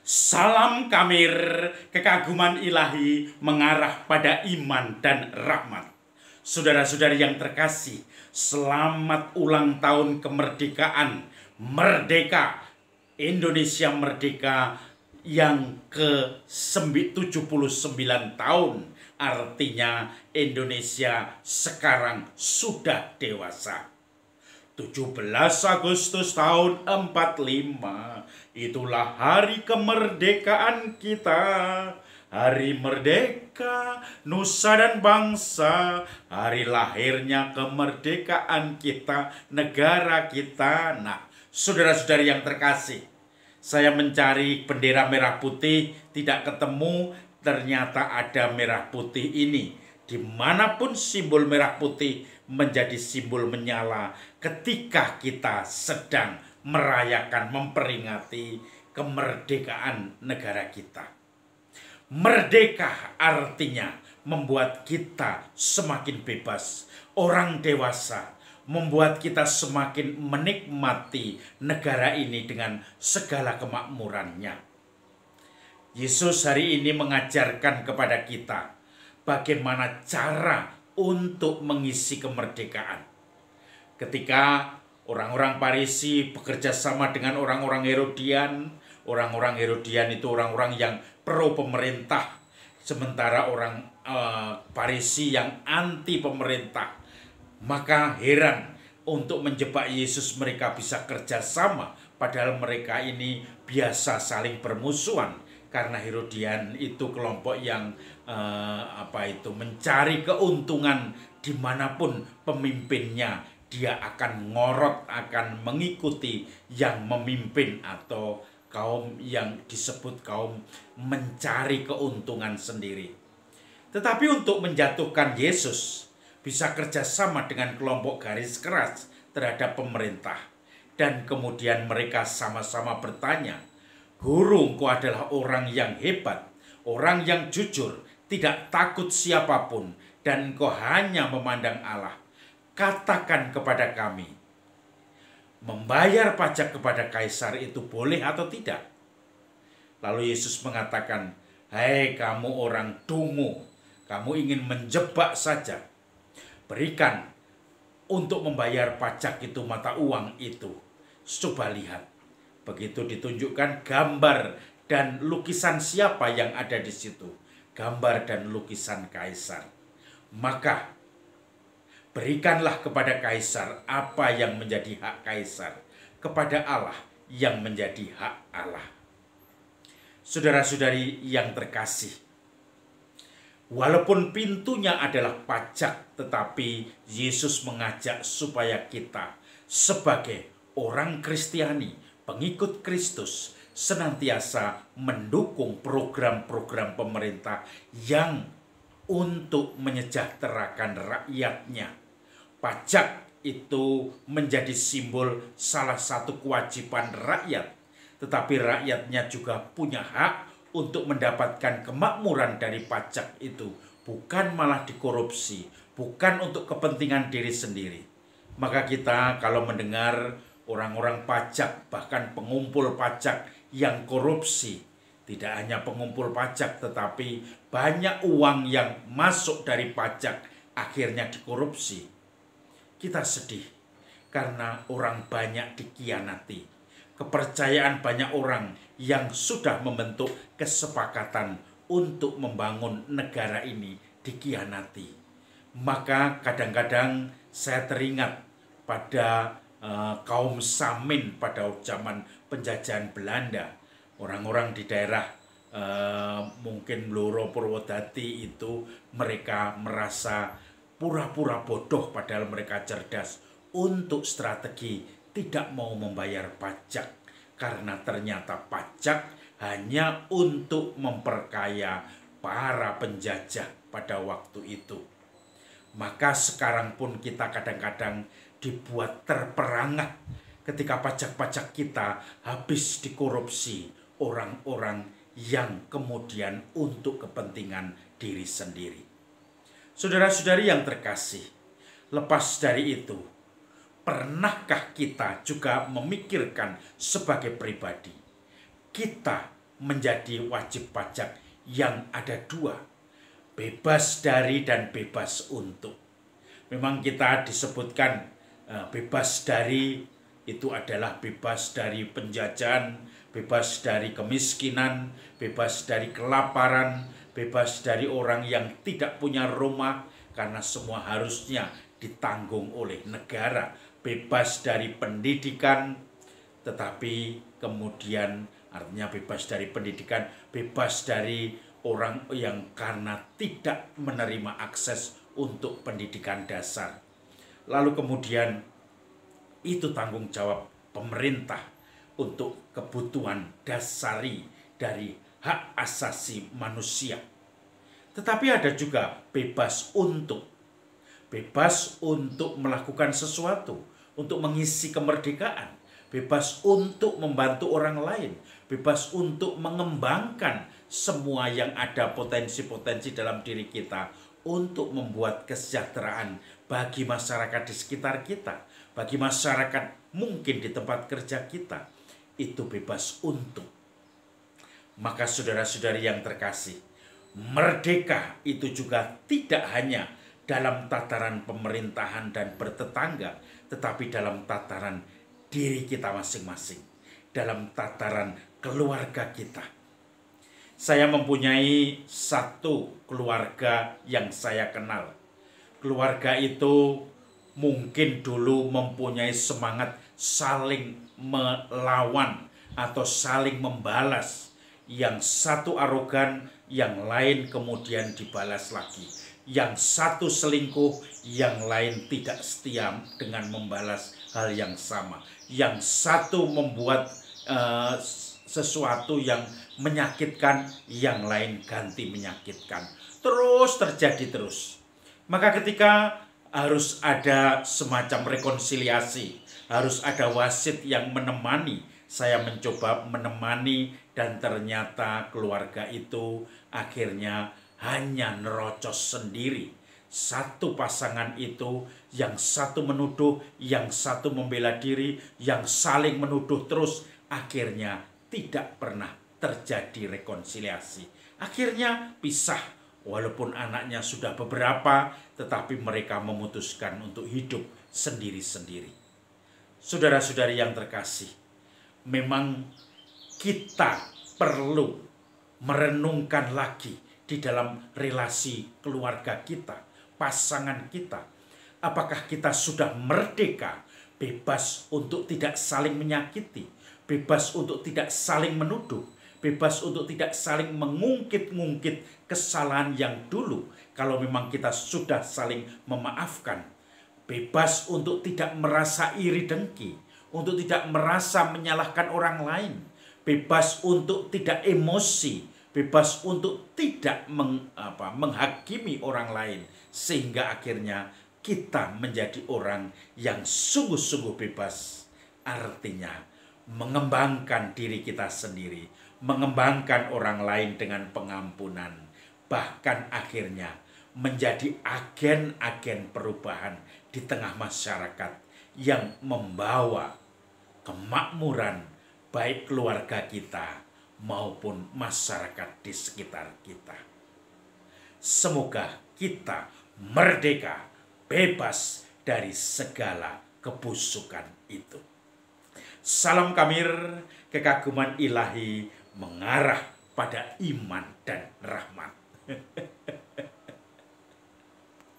Salam Kamir, kekaguman ilahi mengarah pada iman dan rahmat. Saudara-saudari yang terkasih, selamat ulang tahun kemerdekaan. Merdeka, Indonesia merdeka yang ke-79 tahun. Artinya Indonesia sekarang sudah dewasa. 17 Agustus tahun 45, itulah hari kemerdekaan kita. Hari merdeka, nusa dan bangsa, hari lahirnya kemerdekaan kita, negara kita. Nah, saudara-saudari yang terkasih, saya mencari bendera merah putih, tidak ketemu, ternyata ada merah putih ini. Dimanapun simbol merah putih menjadi simbol menyala ketika kita sedang merayakan, memperingati kemerdekaan negara kita. Merdeka artinya membuat kita semakin bebas, orang dewasa, membuat kita semakin menikmati negara ini dengan segala kemakmurannya. Yesus hari ini mengajarkan kepada kita bagaimana cara untuk mengisi kemerdekaan. Ketika orang-orang Farisi bekerja sama dengan orang-orang Herodian itu orang-orang yang pro pemerintah, sementara orang Farisi yang anti pemerintah. Maka heran untuk menjebak Yesus mereka bisa kerjasama, padahal mereka ini biasa saling bermusuhan. Karena Herodian itu kelompok yang mencari keuntungan dimanapun pemimpinnya. Dia akan ngorot, akan mengikuti yang memimpin, atau kaum yang disebut kaum mencari keuntungan sendiri. Tetapi untuk menjatuhkan Yesus, bisa kerjasama dengan kelompok garis keras terhadap pemerintah. Dan kemudian mereka sama-sama bertanya, "Guru, engkau adalah orang yang hebat, orang yang jujur, tidak takut siapapun, dan engkau hanya memandang Allah. Katakan kepada kami, membayar pajak kepada kaisar itu boleh atau tidak?" Lalu Yesus mengatakan, "Hai kamu orang dungu, kamu ingin menjebak saja. Berikan untuk membayar pajak itu mata uang itu. Coba lihat." Begitu ditunjukkan gambar dan lukisan siapa yang ada di situ. Gambar dan lukisan kaisar. Maka berikanlah kepada kaisar apa yang menjadi hak kaisar, kepada Allah yang menjadi hak Allah. Saudara-saudari yang terkasih, walaupun pintunya adalah pajak, tetapi Yesus mengajak supaya kita sebagai orang Kristiani, pengikut Kristus, senantiasa mendukung program-program pemerintah yang untuk menyejahterakan rakyatnya. Pajak itu menjadi simbol salah satu kewajiban rakyat, tetapi rakyatnya juga punya hak untuk mendapatkan kemakmuran dari pajak itu, bukan malah dikorupsi, bukan untuk kepentingan diri sendiri. Maka kita kalau mendengar orang-orang pajak, bahkan pengumpul pajak yang korupsi, tidak hanya pengumpul pajak, tetapi banyak uang yang masuk dari pajak akhirnya dikorupsi, kita sedih karena orang banyak dikhianati. Kepercayaan banyak orang yang sudah membentuk kesepakatan untuk membangun negara ini dikhianati. Maka kadang-kadang saya teringat pada kaum Samin pada zaman penjajahan Belanda. Orang-orang di daerah mungkin Blora, Purwodadi itu mereka merasa pura-pura bodoh padahal mereka cerdas untuk strategi tidak mau membayar pajak, karena ternyata pajak hanya untuk memperkaya para penjajah pada waktu itu. Maka sekarang pun kita kadang-kadang dibuat terperangah ketika pajak-pajak kita habis dikorupsi orang-orang yang kemudian untuk kepentingan diri sendiri. Saudara-saudari yang terkasih, lepas dari itu, pernahkah kita juga memikirkan sebagai pribadi, kita menjadi wajib pajak yang ada dua, bebas dari dan bebas untuk. Memang kita disebutkan bebas dari itu adalah bebas dari penjajahan, bebas dari kemiskinan, bebas dari kelaparan, bebas dari orang yang tidak punya rumah karena semua harusnya ditanggung oleh negara, bebas dari pendidikan, tetapi kemudian artinya bebas dari pendidikan, bebas dari orang yang karena tidak menerima akses untuk pendidikan dasar. Lalu kemudian itu tanggung jawab pemerintah untuk kebutuhan dasari dari hak asasi manusia. Tetapi ada juga bebas untuk melakukan sesuatu, untuk mengisi kemerdekaan, bebas untuk membantu orang lain, bebas untuk mengembangkan semua yang ada potensi-potensi dalam diri kita untuk membuat kesejahteraan bagi masyarakat di sekitar kita, bagi masyarakat mungkin di tempat kerja kita. Itu bebas untuk. Maka saudara-saudari yang terkasih, merdeka itu juga tidak hanya dalam tataran pemerintahan dan bertetangga, tetapi dalam tataran diri kita masing-masing, dalam tataran keluarga kita. Saya mempunyai satu keluarga yang saya kenal. Keluarga itu mungkin dulu mempunyai semangat saling melawan atau saling membalas. Yang satu arogan, yang lain kemudian dibalas lagi. Yang satu selingkuh, yang lain tidak setia dengan membalas hal yang sama. Yang satu membuat sesuatu yang menyakitkan, yang lain ganti menyakitkan. Terus terjadi terus. Maka ketika harus ada semacam rekonsiliasi, harus ada wasit yang menemani, saya mencoba menemani dan ternyata keluarga itu akhirnya hanya nerocos sendiri. Satu pasangan itu yang satu menuduh, yang satu membela diri, yang saling menuduh terus, akhirnya tidak pernah terjadi rekonsiliasi. Akhirnya pisah, walaupun anaknya sudah beberapa, tetapi mereka memutuskan untuk hidup sendiri-sendiri. Saudara-saudari yang terkasih, memang kita perlu merenungkan lagi di dalam relasi keluarga kita, pasangan kita. Apakah kita sudah merdeka, bebas untuk tidak saling menyakiti, bebas untuk tidak saling menuduh, bebas untuk tidak saling mengungkit-ungkit kesalahan yang dulu kalau memang kita sudah saling memaafkan, bebas untuk tidak merasa iri dengki, untuk tidak merasa menyalahkan orang lain, bebas untuk tidak emosi, bebas untuk tidak menghakimi orang lain, sehingga akhirnya kita menjadi orang yang sungguh-sungguh bebas. Artinya mengembangkan diri kita sendiri, mengembangkan orang lain dengan pengampunan, bahkan akhirnya menjadi agen-agen perubahan di tengah masyarakat yang membawa kemakmuran baik keluarga kita maupun masyarakat di sekitar kita. Semoga kita merdeka, bebas dari segala kebusukan itu. Salam Kamir, kekaguman ilahi mengarah pada iman dan